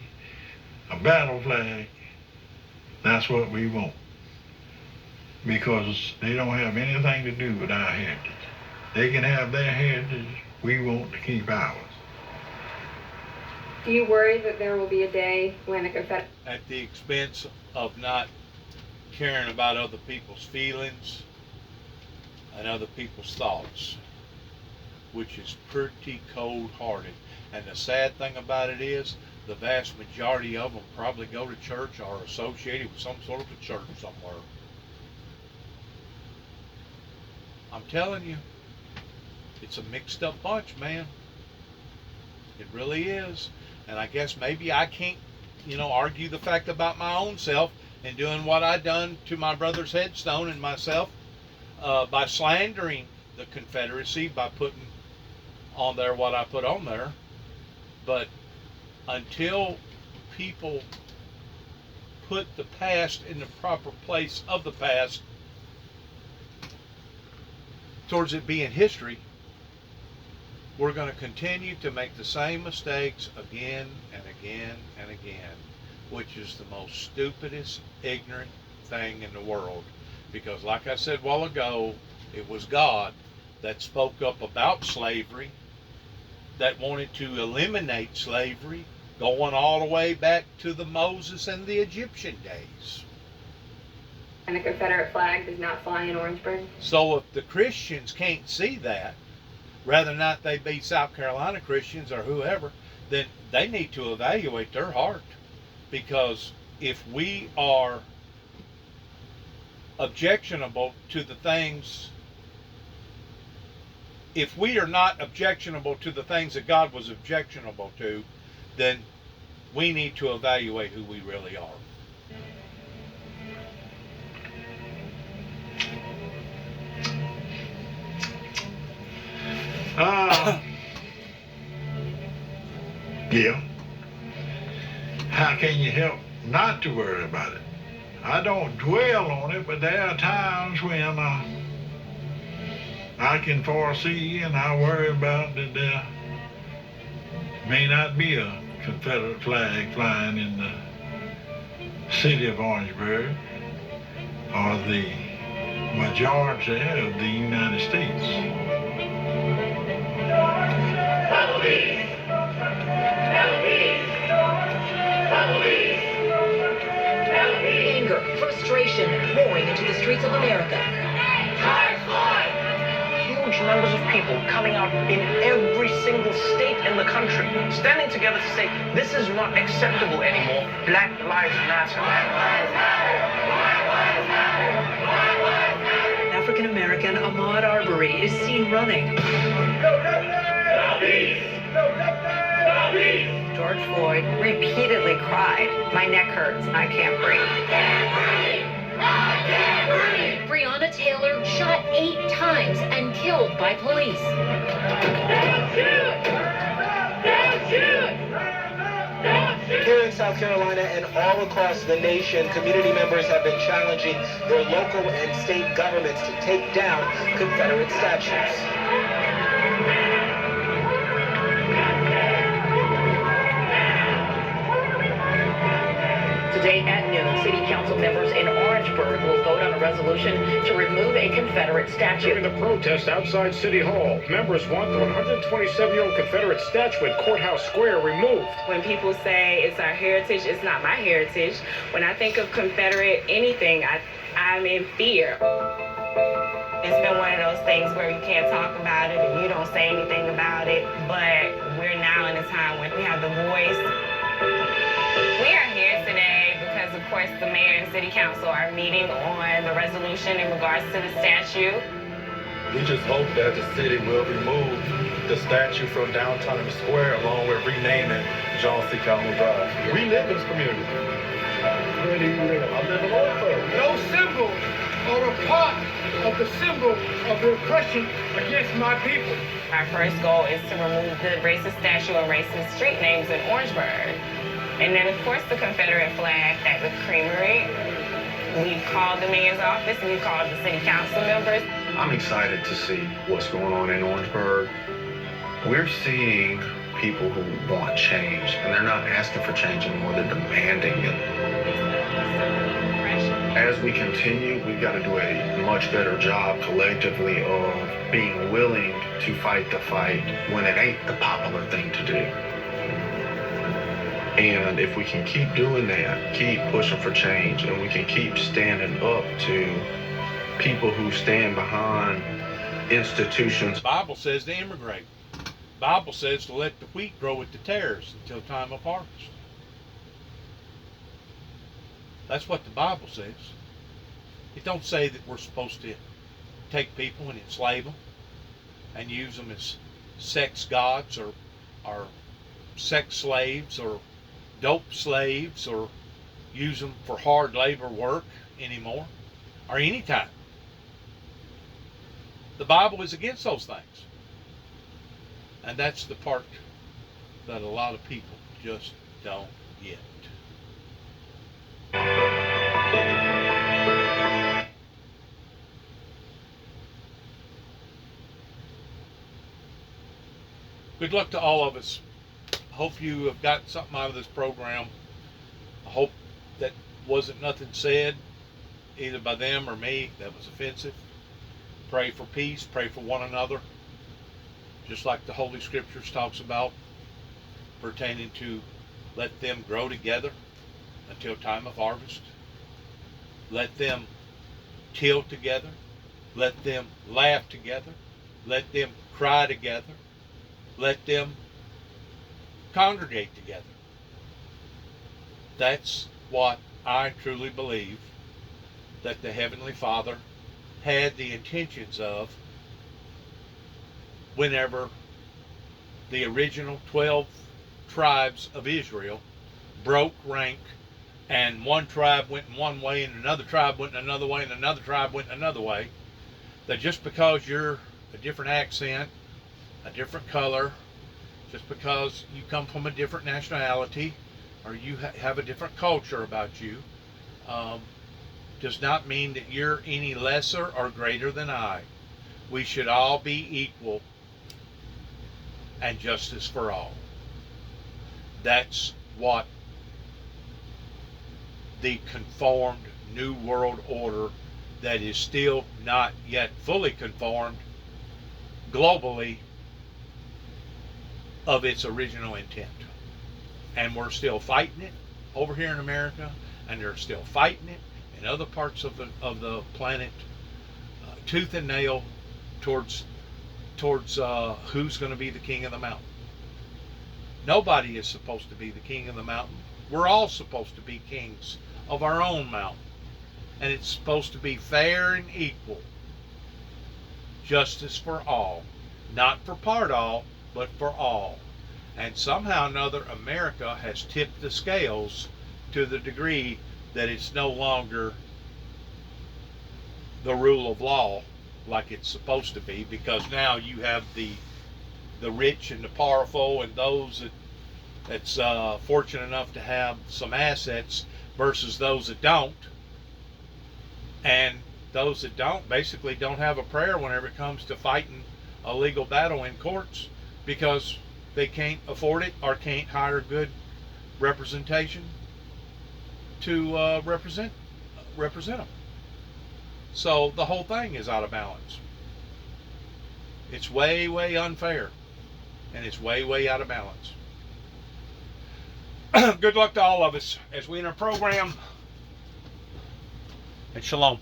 a battle flag, that's what we want. Because they don't have anything to do with our heritage. They can have their heritage, we want to keep ours. Do you worry that there will be a day when a Confederate... At the expense of not caring about other people's feelings and other people's thoughts, which is pretty cold-hearted. And the sad thing about it is, the vast majority of them probably go to church or are associated with some sort of a church somewhere. I'm telling you, it's a mixed up bunch, man. It really is. And I guess maybe I can't, argue the fact about my own self and doing what I done to my brother's headstone and myself by slandering the Confederacy, by putting on there what I put on there. But until people put the past in the proper place of the past towards it being history, we're going to continue to make the same mistakes again and again and again, which is the most stupidest, ignorant thing in the world. Because like I said a while ago, it was God that spoke up about slavery, that wanted to eliminate slavery, going all the way back to the Moses and the Egyptian days. And the Confederate flag does not fly in Orangeburg? So if the Christians can't see that, rather not they be South Carolina Christians or whoever, then they need to evaluate their heart. Because if we are objectionable to the things, if we are not objectionable to the things that God was objectionable to, then we need to evaluate who we really are. Yeah. How can you help not to worry about it? I don't dwell on it, but there are times when I can foresee and I worry about that there may not be a Confederate flag flying in the city of Orangeburg or the majority of the United States. Anger, frustration pouring into the streets of America. Huge numbers of people coming out in every single state in the country, standing together to say, this is not acceptable anymore. Black Lives Matter. African-American Ahmaud Arbery is seen running. George Floyd repeatedly cried, "My neck hurts, I can't breathe." Breonna Taylor shot 8 times and killed by police. Here in South Carolina and all across the nation, community members have been challenging their local and state governments to take down Confederate statues. Today at noon, City Council members in Orangeburg will vote on a resolution to remove a Confederate statue. During the protest outside City Hall, members want the 127-year-old Confederate statue at Courthouse Square removed. When people say it's our heritage, it's not my heritage. When I think of Confederate anything, I'm in fear. It's been one of those things where you can't talk about it and you don't say anything about it, but we're now in a time when we have the voice. We are here today because, of course, the mayor and city council are meeting on the resolution in regards to the statue. We just hope that the city will remove the statue from downtown square along with renaming John C. Calhoun Drive. We live in this community. Where do you live? I live in Orangeburg. No symbol or a part of the symbol of the oppression against my people. Our first goal is to remove the racist statue and racist street names in Orangeburg. And then, of course, the Confederate flag at the creamery. We've called the mayor's office, we've called the city council members. I'm excited to see what's going on in Orangeburg. We're seeing people who want change, and they're not asking for change anymore, they're demanding it. As we continue, we've got to do a much better job collectively of being willing to fight the fight when it ain't the popular thing to do. And if we can keep doing that, keep pushing for change, and we can keep standing up to people who stand behind institutions. The Bible says to immigrate. The Bible says to let the wheat grow with the tares until time of harvest. That's what the Bible says. It don't say that we're supposed to take people and enslave them and use them as sex gods or sex slaves or dope slaves or use them for hard labor work anymore or any time. The Bible is against those things. And that's the part that a lot of people just don't get. Good luck to all of us. I hope you have gotten something out of this program. I hope that wasn't nothing said either by them or me that was offensive. Pray for peace, pray for one another, just like the Holy Scriptures talks about pertaining to let them grow together until time of harvest. Let them till together. Let them laugh together. Let them cry together. Let them congregate together. That's what I truly believe that the Heavenly Father had the intentions of whenever the original 12 tribes of Israel broke rank and one tribe went in one way and another tribe went in another way and another tribe went another way, that just because you're a different accent, a different color, just because you come from a different nationality or you have a different culture about you, does not mean that you're any lesser or greater than I. We should all be equal, and justice for all. That's what the conformed New World Order that is still not yet fully conformed globally of its original intent. And we're still fighting it over here in America, and they're still fighting it in other parts of the planet, tooth and nail, towards who's going to be the king of the mountain. Nobody is supposed to be the king of the mountain. We're all supposed to be kings of our own mountain, and it's supposed to be fair and equal. Justice for all, not for part all, but for all. And somehow or another, America has tipped the scales to the degree that it's no longer the rule of law like it's supposed to be, because now you have the rich and the powerful and those that's fortunate enough to have some assets versus those that don't. And those that don't basically don't have a prayer whenever it comes to fighting a legal battle in courts, because they can't afford it or can't hire good representation to represent them. So the whole thing is out of balance. It's way, way unfair, and it's way, way out of balance. Good luck to all of us as we enter a program, and shalom.